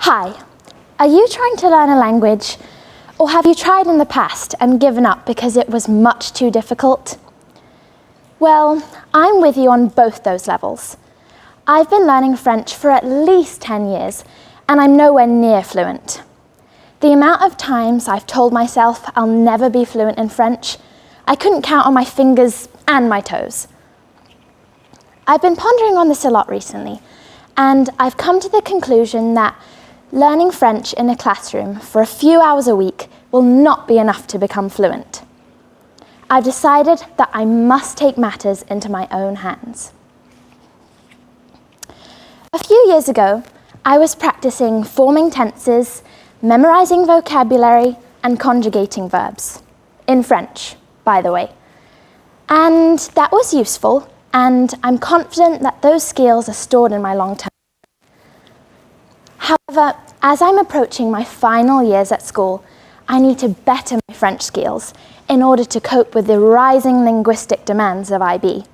Hi, are you trying to learn a language, or have you tried in the past and given up because it was much too difficult? Well, I'm with you on both those levels. I've been learning French for at least 10 years, and I'm nowhere near fluent. The amount of times I've told myself I'll never be fluent in French, I couldn't count on my fingers and my toes. I've been pondering on this a lot recently, and I've come to the conclusion that learning French in a classroom for a few hours a week will not be enough to become fluent. I've decided that I must take matters into my own hands. A few years ago, I was practicing forming tenses, memorizing vocabulary, and conjugating verbs. In French, by the way. And that was useful, and I'm confident that those skills are stored in my long-term. However, as I'm approaching my final years at school, I need to better my French skills in order to cope with the rising linguistic demands of IB.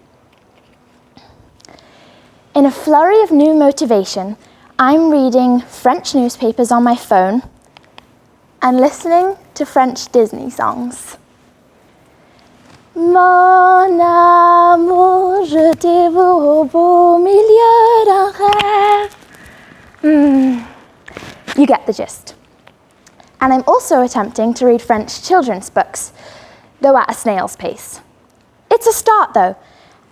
In a flurry of new motivation, I'm reading French newspapers on my phone and listening to French Disney songs. Mon amour, je t'ai vu au beau milieu d'un rêve. You get the gist. And I'm also attempting to read French children's books, though at a snail's pace. It's a start though,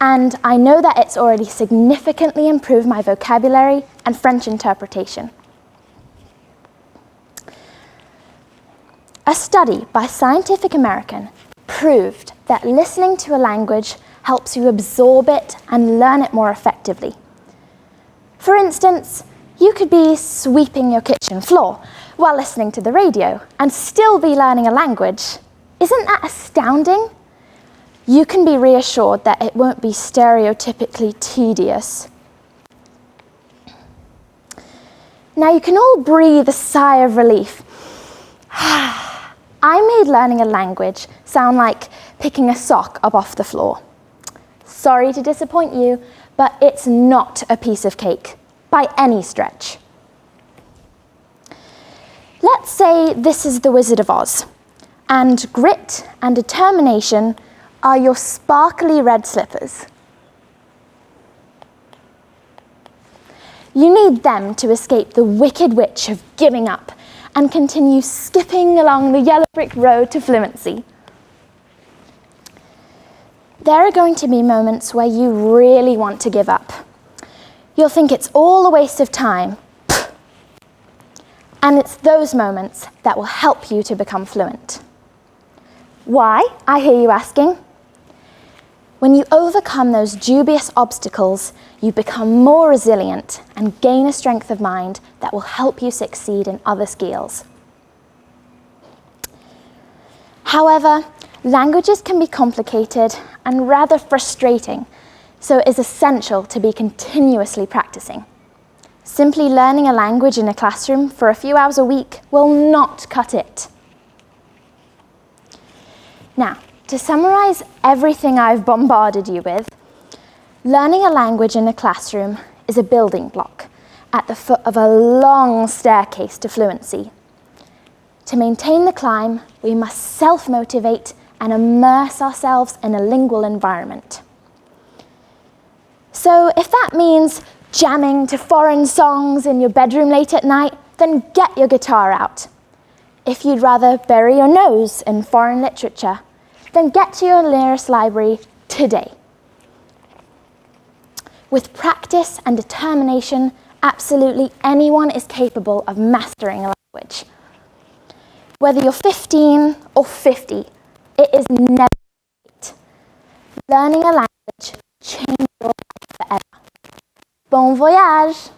and I know that it's already significantly improved my vocabulary and French interpretation. A study by Scientific American proved that listening to a language helps you absorb it and learn it more effectively. For instance, you could be sweeping your kitchen floor while listening to the radio and still be learning a language. Isn't that astounding? You can be reassured that it won't be stereotypically tedious. Now you can all breathe a sigh of relief. I made learning a language sound like picking a sock up off the floor. Sorry to disappoint you, but it's not a piece of cake, by any stretch. Let's say this is the Wizard of Oz, and grit and determination are your sparkly red slippers. You need them to escape the wicked witch of giving up and continue skipping along the yellow brick road to fluency. There are going to be moments where you really want to give up. You'll think it's all a waste of time. And it's those moments that will help you to become fluent. Why, I hear you asking? When you overcome those dubious obstacles, you become more resilient and gain a strength of mind that will help you succeed in other skills. However, languages can be complicated and rather frustrating, so it is essential to be continuously practicing. Simply learning a language in a classroom for a few hours a week will not cut it. Now, to summarize everything I've bombarded you with, learning a language in a classroom is a building block at the foot of a long staircase to fluency. To maintain the climb, we must self-motivate and immerse ourselves in a lingual environment. So if that means jamming to foreign songs in your bedroom late at night, then get your guitar out. If you'd rather bury your nose in foreign literature, then get to your nearest library today. With practice and determination, absolutely anyone is capable of mastering a language. Whether you're 15 or 50, it is never late. Learning a language changes your life forever. Bon voyage!